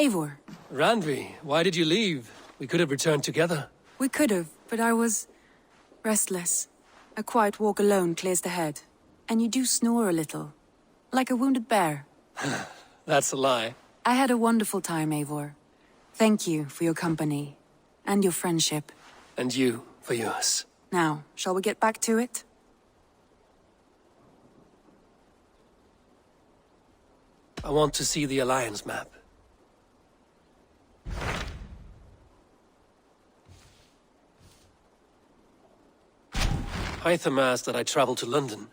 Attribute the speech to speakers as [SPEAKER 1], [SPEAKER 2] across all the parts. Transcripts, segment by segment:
[SPEAKER 1] Eivor.
[SPEAKER 2] Randvi, why did you leave? We could have returned together.
[SPEAKER 1] We could have, but I was... restless. A quiet walk alone clears the head. And you do snore a little. Like a wounded bear.
[SPEAKER 2] That's a lie.
[SPEAKER 1] I had a wonderful time, Eivor. Thank you for your company. And your friendship.
[SPEAKER 2] And you for yours.
[SPEAKER 1] Now, shall we get back to it?
[SPEAKER 2] I want to see the Alliance map. Hytham asked that I travel to London.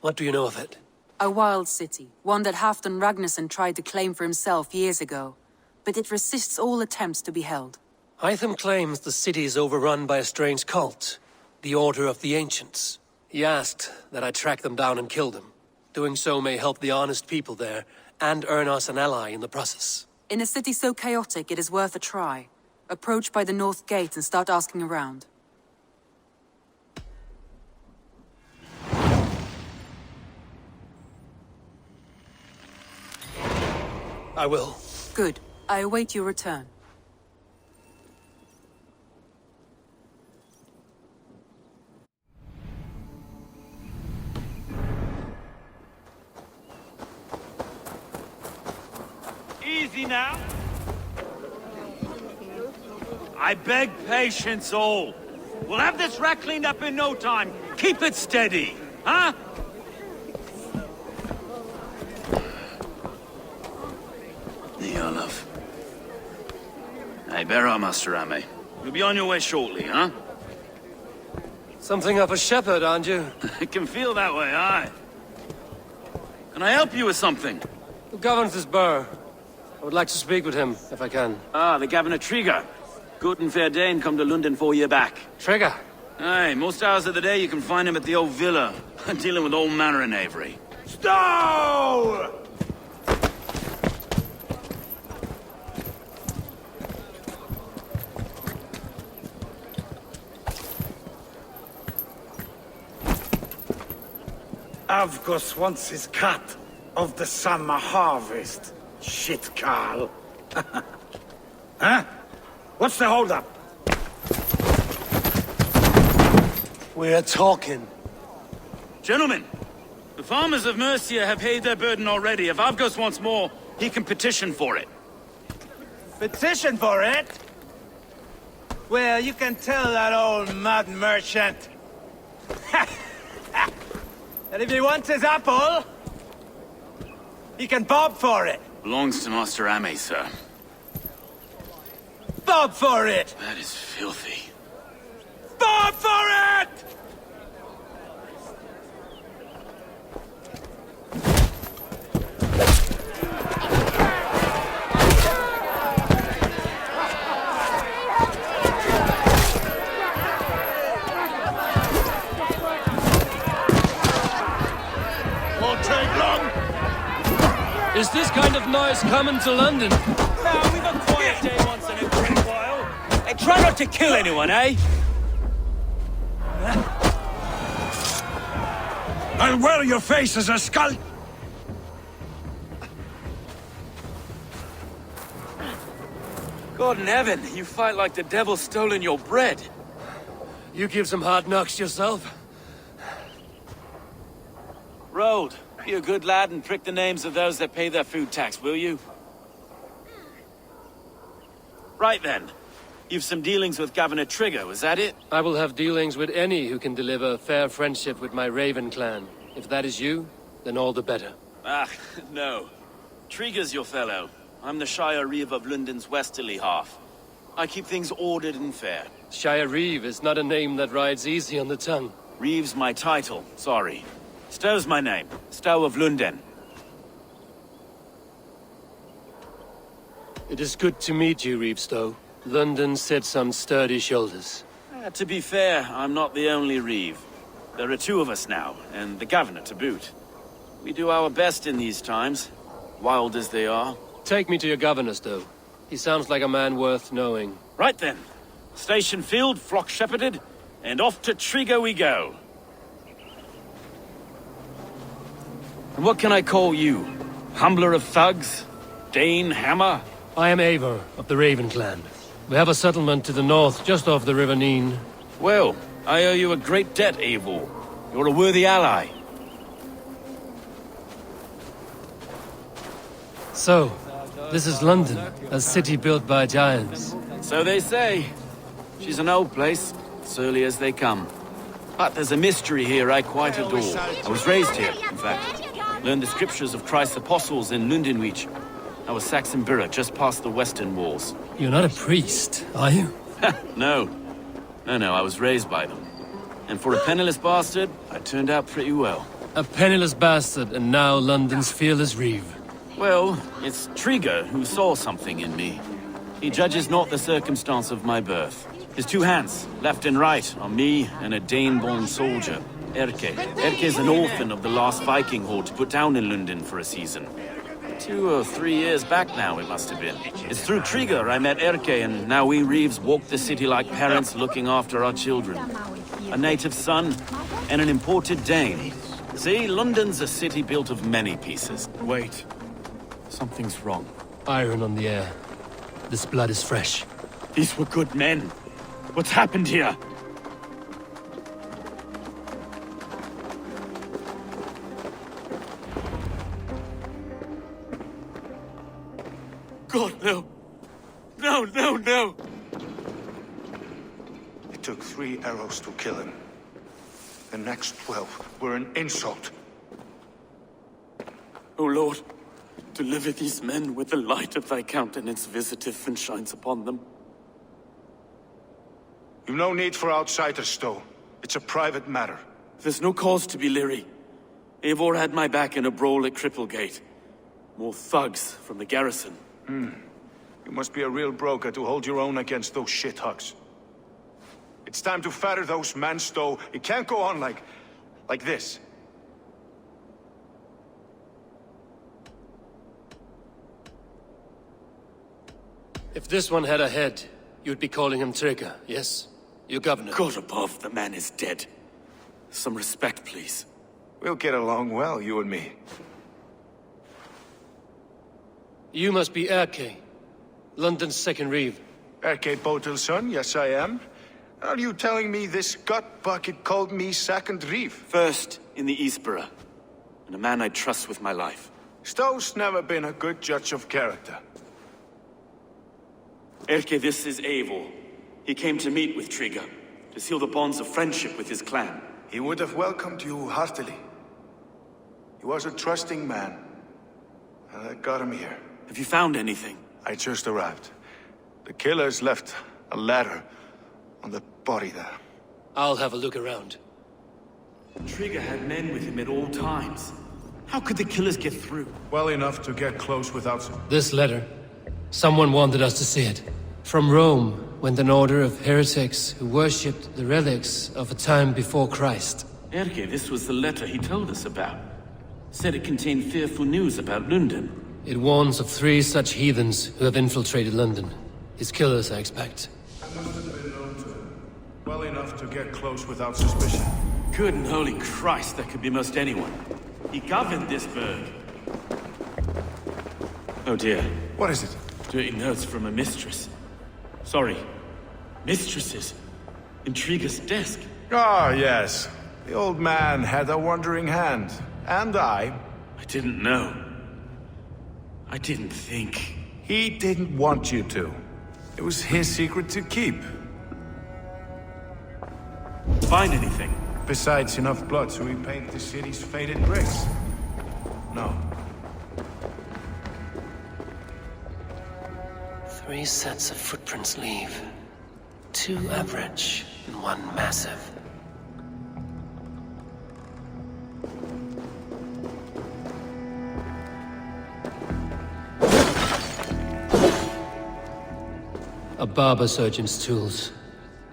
[SPEAKER 2] What do you know of it?
[SPEAKER 1] A wild city, one that Halfdan Ragnarsson tried to claim for himself years ago. But it resists all attempts to be held.
[SPEAKER 2] Hytham claims the city is overrun by a strange cult, the Order of the Ancients. He asked that I track them down and kill them. Doing so may help the honest people there, and earn us an ally in the process.
[SPEAKER 1] In a city so chaotic, it is worth a try. Approach by the North Gate and start asking around.
[SPEAKER 2] I will.
[SPEAKER 1] Good. I await your return.
[SPEAKER 3] Easy now. I beg patience, all. We'll have this wreck cleaned up in no time. Keep it steady, huh?
[SPEAKER 4] Olaf. Hey, bear up, Master Ame. You'll be on your way shortly, huh?
[SPEAKER 2] Something of a shepherd, aren't you?
[SPEAKER 4] It can feel that way, aye. Can I help you with something?
[SPEAKER 2] Who governs this burr? I would like to speak with him, if I can.
[SPEAKER 4] Ah, the Governor Trigger. Good and fair Dane come to London 4 year back.
[SPEAKER 2] Trigger?
[SPEAKER 4] Aye, most hours of the day you can find him at the old villa, dealing with all manner in Avery.
[SPEAKER 3] Stow!
[SPEAKER 5] Avgos wants his cut of the summer harvest. Shit, Carl. Huh? What's the holdup?
[SPEAKER 2] We're talking.
[SPEAKER 4] Gentlemen, the farmers of Mercia have paid their burden already. If Avgos wants more, he can petition for it.
[SPEAKER 6] Petition for it? Well, you can tell that old mud merchant. And if he wants his apple, he can bob for it.
[SPEAKER 4] Belongs to Master Ame, sir.
[SPEAKER 6] Bob for it!
[SPEAKER 4] That is filthy.
[SPEAKER 6] Bob for it!
[SPEAKER 2] Is this kind of noise coming to London?
[SPEAKER 3] Now, we've a quiet day once in a great while. Hey, try not to kill anyone, eh?
[SPEAKER 5] I'll wear your face as a skull.
[SPEAKER 4] God in heaven, you fight like the devil's stolen your bread.
[SPEAKER 2] You give some hard knocks yourself.
[SPEAKER 4] Road, be a good lad and prick the names of those that pay their food tax, will you? Right then. You've some dealings with Governor Trigger, was that it?
[SPEAKER 2] I will have dealings with any who can deliver fair friendship with my Raven clan. If that is you, then all the better.
[SPEAKER 4] Ah, no. Trigger's your fellow. I'm the Shire Reeve of London's westerly half. I keep things ordered and fair.
[SPEAKER 2] Shire Reeve is not a name that rides easy on the tongue.
[SPEAKER 4] Reeve's my title, sorry. Stow's my name. Stow of London.
[SPEAKER 2] It is good to meet you, Reevestow. London sits on sturdy shoulders.
[SPEAKER 4] To be fair, I'm not the only Reeve. There are two of us now, and the Governor to boot. We do our best in these times, wild as they are.
[SPEAKER 2] Take me to your governor, Stow. He sounds like a man worth knowing.
[SPEAKER 4] Right then. Station filled, flock shepherded, and off to Trigger we go. And what can I call you? Humbler of thugs? Dane Hammer?
[SPEAKER 2] I am Eivor, of the Raven clan. We have a settlement to the north, just off the River Neen.
[SPEAKER 4] Well, I owe you a great debt, Eivor. You're a worthy ally.
[SPEAKER 2] So, this is London, a city built by giants.
[SPEAKER 4] So they say. She's an old place, surly as they come. But there's a mystery here I quite adore. I was raised here, in fact. Learned the scriptures of Christ's apostles in Lundenwich. I was Saxon Borough, just past the western walls.
[SPEAKER 2] You're not a priest, are you?
[SPEAKER 4] No. No, I was raised by them. And for a penniless bastard, I turned out pretty well.
[SPEAKER 2] A penniless bastard, and now London's fearless reeve.
[SPEAKER 4] Well, it's Trigger who saw something in me. He judges not the circumstance of my birth. His two hands, left and right, on me and a Dane-born soldier, Erke. Erke's an orphan of the last Viking horde put down in London for a season. 2 or 3 years back now, it must have been. It's through Trigger I met Erke, and now we Reeves walk the city like parents looking after our children. A native son and an imported Dane. See, London's a city built of many pieces. Wait. Something's wrong.
[SPEAKER 2] Iron on the air. This blood is fresh.
[SPEAKER 4] These were good men. What's happened here? God, no. No.
[SPEAKER 7] It took 3 arrows to kill him. The next 12 were an insult.
[SPEAKER 4] O Lord, deliver these men with the light of thy countenance visiteth and shines upon them.
[SPEAKER 7] You've no need for outsiders, though. It's a private matter.
[SPEAKER 4] There's no cause to be leery. Eivor had my back in a brawl at Cripplegate. More thugs from the garrison.
[SPEAKER 7] You must be a real broker to hold your own against those shithugs. It's time to fetter those men, Stowe. It can't go on like this.
[SPEAKER 2] If this one had a head, you'd be calling him Trigger, yes? Your governor.
[SPEAKER 4] God above, the man is dead. Some respect, please.
[SPEAKER 7] We'll get along well, you and me.
[SPEAKER 2] You must be Erke, London's second reeve.
[SPEAKER 7] Erke Botel's son, yes I am. Are you telling me this gut bucket called me second reeve?
[SPEAKER 4] First in the Eastborough, and a man I trust with my life.
[SPEAKER 7] Stowe's never been a good judge of character.
[SPEAKER 4] Erke, this is Eivor. He came to meet with Trigger, to seal the bonds of friendship with his clan.
[SPEAKER 7] He would have welcomed you heartily. He was a trusting man, and I got him here.
[SPEAKER 4] Have you found anything?
[SPEAKER 7] I just arrived. The killers left a ladder on the body there.
[SPEAKER 2] I'll have a look around.
[SPEAKER 4] Trigger had men with him at all times. How could the killers get through?
[SPEAKER 7] Well enough to get close without...
[SPEAKER 2] This letter. Someone wanted us to see it. From Rome went an order of heretics who worshipped the relics of a time before Christ.
[SPEAKER 4] Erke, this was the letter he told us about. Said it contained fearful news about London.
[SPEAKER 2] It warns of 3 such heathens who have infiltrated London. His killers, I expect.
[SPEAKER 7] I must have been known to him. Well enough to get close without suspicion.
[SPEAKER 4] Good and holy Christ, that could be most anyone. He governed this burg. Oh dear.
[SPEAKER 7] What is it?
[SPEAKER 4] Dirty notes from a mistress. Sorry. Mistresses. In Trigger's desk.
[SPEAKER 7] Ah, yes. The old man had a wandering hand. And I
[SPEAKER 4] didn't know. I didn't think.
[SPEAKER 7] He didn't want you to. It was his secret to keep.
[SPEAKER 4] Find anything?
[SPEAKER 7] Besides enough blood to repaint the city's faded bricks. No.
[SPEAKER 2] 3 sets of footprints leave. 2 average and 1 massive. A barber surgeon's tools.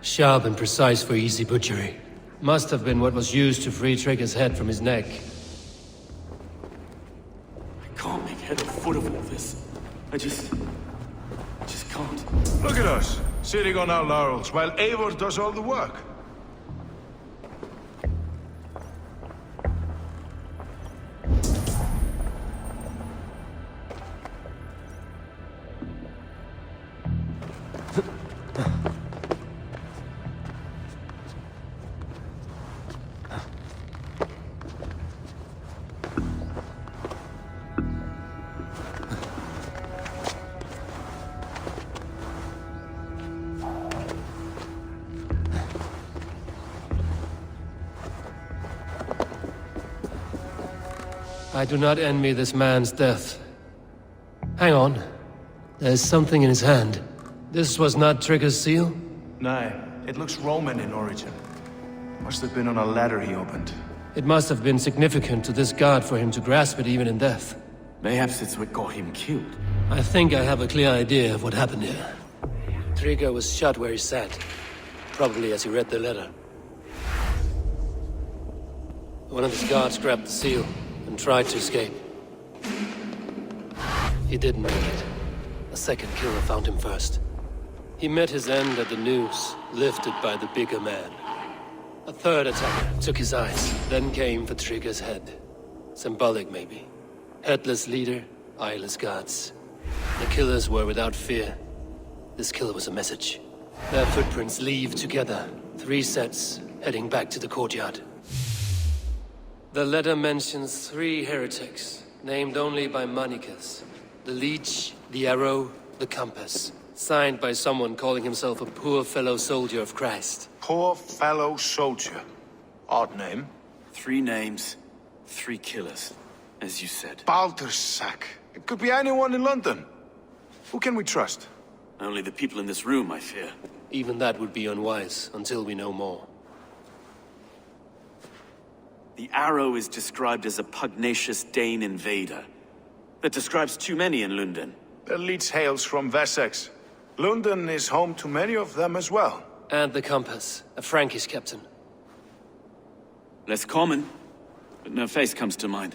[SPEAKER 2] Sharp and precise for easy butchery. Must have been what was used to free Trigger's head from his neck.
[SPEAKER 4] I can't make head or foot of all this. I just can't.
[SPEAKER 7] Look at us, sitting on our laurels while Eivor does all the work.
[SPEAKER 2] I do not envy this man's death. Hang on. There's something in his hand. This was not Trigger's seal?
[SPEAKER 7] No, it looks Roman in origin. Must have been on a ladder he opened.
[SPEAKER 2] It must have been significant to this god for him to grasp it even in death.
[SPEAKER 4] Mayhaps it's what got him killed.
[SPEAKER 2] I think I have a clear idea of what happened here. Trigger was shot where he sat. Probably as he read the letter. One of his guards grabbed the seal and tried to escape. He didn't make it. A second killer found him first. He met his end at the noose, lifted by the bigger man. A third attacker took his eyes, then came for Trigger's head. Symbolic, maybe. Headless leader, eyeless guards. The killers were without fear. This killer was a message. Their footprints leave together. 3 sets, heading back to the courtyard. The letter mentions 3 heretics, named only by monikers. The Leech, the Arrow, the Compass. Signed by someone calling himself a poor fellow soldier of Christ.
[SPEAKER 7] Poor fellow soldier. Odd name.
[SPEAKER 4] 3 names, 3 killers, as you said.
[SPEAKER 7] Baldersack. It could be anyone in London. Who can we trust?
[SPEAKER 4] Only the people in this room, I fear.
[SPEAKER 2] Even that would be unwise, until we know more.
[SPEAKER 4] The Arrow is described as a pugnacious Dane invader. That describes too many in London.
[SPEAKER 7] The Leech hails from Wessex. London is home to many of them as well.
[SPEAKER 2] And the Compass, a Frankish captain.
[SPEAKER 4] Less common, but no face comes to mind.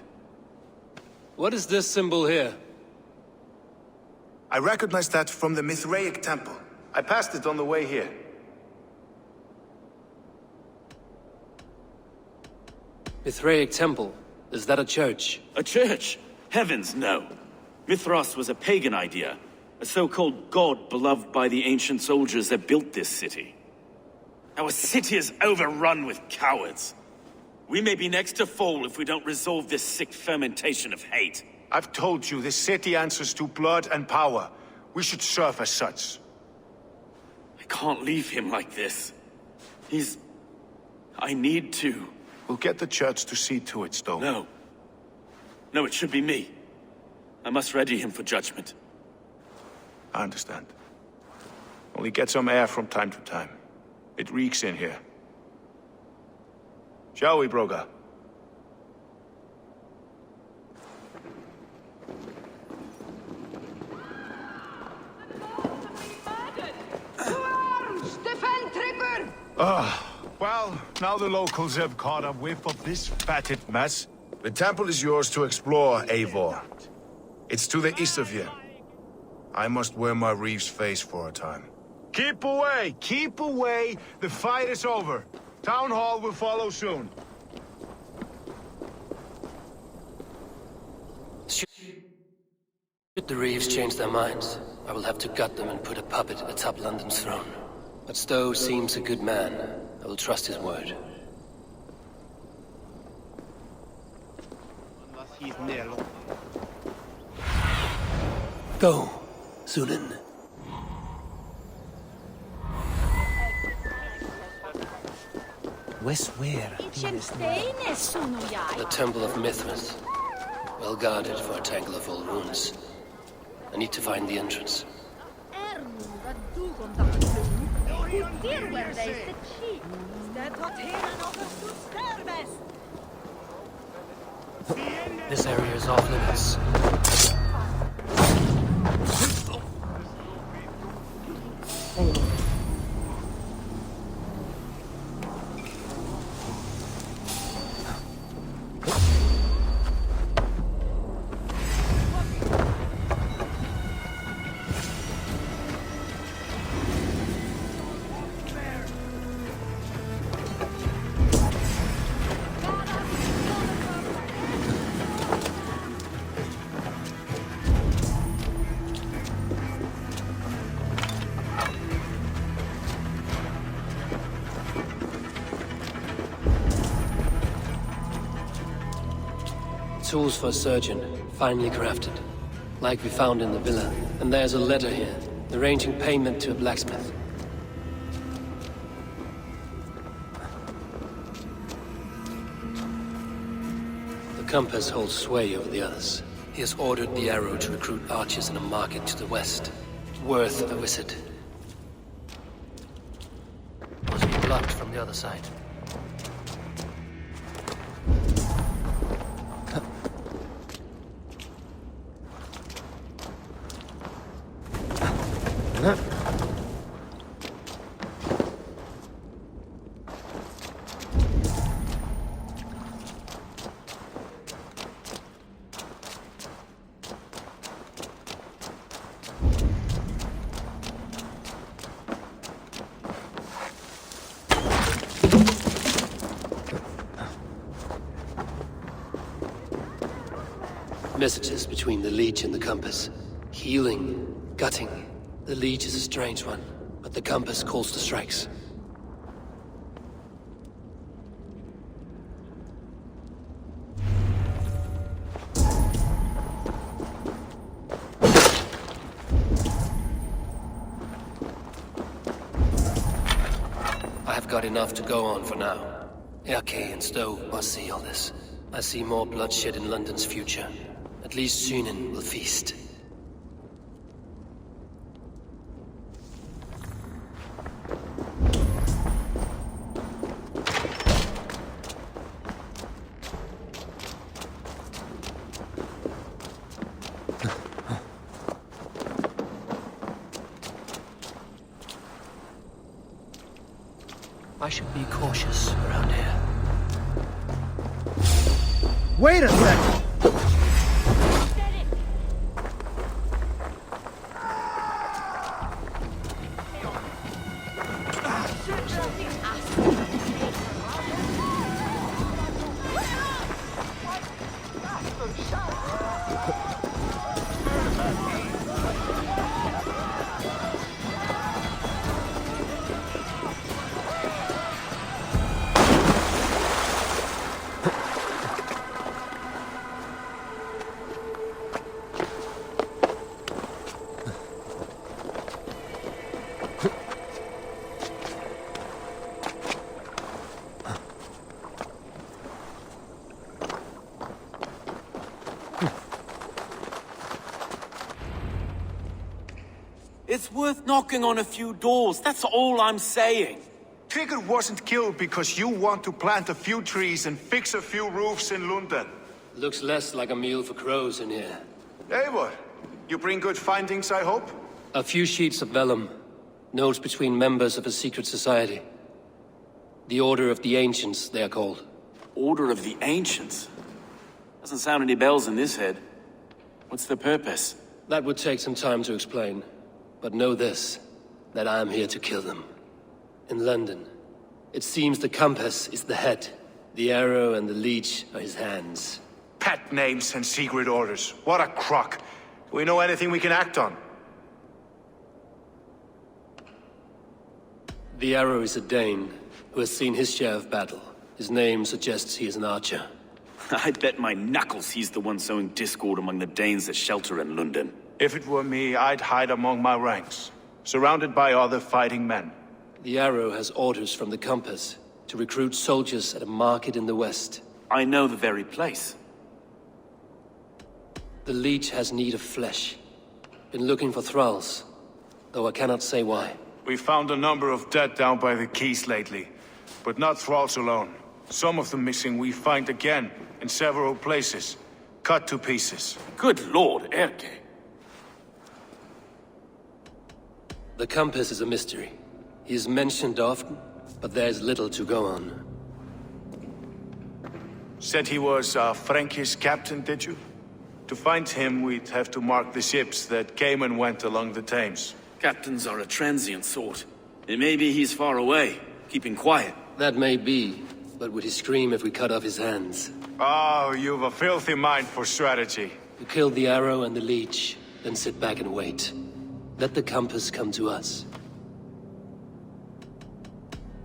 [SPEAKER 2] What is this symbol here?
[SPEAKER 7] I recognize that from the Mithraic temple. I passed it on the way here.
[SPEAKER 2] Mithraic temple? Is that a church?
[SPEAKER 4] A church? Heavens, no. Mithras was a pagan idea. A so-called god beloved by the ancient soldiers that built this city. Our city is overrun with cowards. We may be next to fall if we don't resolve this sick fermentation of hate.
[SPEAKER 7] I've told you, this city answers to blood and power. We should serve as such.
[SPEAKER 4] I can't leave him like this. I need to.
[SPEAKER 7] We'll get the church to see to it, Stowe.
[SPEAKER 4] No. No, it should be me. I must ready him for judgment.
[SPEAKER 7] I understand. Only get some air from time to time. It reeks in here. Shall we, Broga? Well, now the locals have caught a whiff of this fatted mess. The temple is yours to explore, Eivor. It's to the east of here. I must wear my Reeve's face for a time. Keep away! Keep away! The fight is over. Town Hall will follow soon.
[SPEAKER 2] Should the Reeves change their minds, I will have to gut them and put a puppet atop London's throne. But Stowe seems a good man. I will trust his word. Go, Sunan. The Temple of Mithras. Well guarded for a tangle of old ruins. I need to find the entrance. This area is off limits. Tools for a surgeon, finely crafted. Like we found in the villa. And there's a letter here, arranging payment to a blacksmith. The compass holds sway over the others. He has ordered the arrow to recruit archers in a market to the west. Worth a visit. Must be blocked from the other side. Messages between the Leech and the compass. Healing, gutting. The Leech is a strange one, but the compass calls to strikes. I have got enough to go on for now. Erke and Stowe must see all this. I see more bloodshed in London's future. At least Sunan will feast. I should be cautious around here.
[SPEAKER 6] Wait a second!
[SPEAKER 4] It's worth knocking on a few doors, that's all I'm saying.
[SPEAKER 7] Tigger wasn't killed because you want to plant a few trees and fix a few roofs in London.
[SPEAKER 2] Looks less like a meal for crows in here.
[SPEAKER 7] Eivor, you bring good findings, I hope?
[SPEAKER 2] A few sheets of vellum. Notes between members of a secret society. The Order of the Ancients, they are called.
[SPEAKER 4] Order of the Ancients? Doesn't sound any bells in this head. What's the purpose?
[SPEAKER 2] That would take some time to explain. But know this, that I am here to kill them. In London, it seems the compass is the head. The arrow and the leech are his hands.
[SPEAKER 7] Pet names and secret orders. What a crock. Do we know anything we can act on?
[SPEAKER 2] The arrow is a Dane, who has seen his share of battle. His name suggests he is an archer.
[SPEAKER 4] I'd bet my knuckles he's the one sowing discord among the Danes that shelter in London.
[SPEAKER 7] If it were me, I'd hide among my ranks, surrounded by other fighting men.
[SPEAKER 2] The arrow has orders from the compass to recruit soldiers at a market in the west.
[SPEAKER 4] I know the very place.
[SPEAKER 2] The leech has need of flesh. Been looking for thralls, though I cannot say why.
[SPEAKER 7] We found a number of dead down by the quays lately, but not thralls alone. Some of the missing we find again in several places, cut to pieces.
[SPEAKER 4] Good lord, Erke.
[SPEAKER 2] The compass is a mystery. He is mentioned often, but there's little to go on.
[SPEAKER 7] Said he was a Frankish captain, did you? To find him, we'd have to mark the ships that came and went along the Thames.
[SPEAKER 4] Captains are a transient sort. It may be he's far away, keeping quiet.
[SPEAKER 2] That may be, but would he scream if we cut off his hands?
[SPEAKER 7] Oh, you've a filthy mind for strategy.
[SPEAKER 2] You kill the arrow and the leech, then sit back and wait. Let the compass come to us.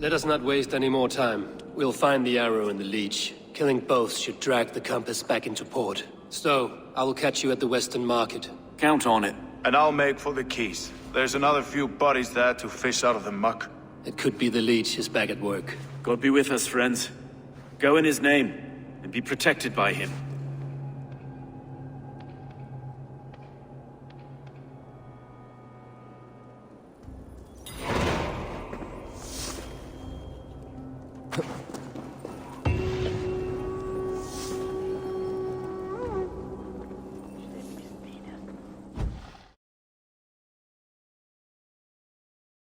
[SPEAKER 2] Let us not waste any more time. We'll find the arrow and the leech, Killing both should drag the compass back into port. So, I will catch you at the Western Market.
[SPEAKER 4] Count on it.
[SPEAKER 7] And I'll make for the keys. There's another few bodies there to fish out of the muck.
[SPEAKER 2] It could be the leech is back at work.
[SPEAKER 4] God be with us, friends. Go in his name, and be protected by him.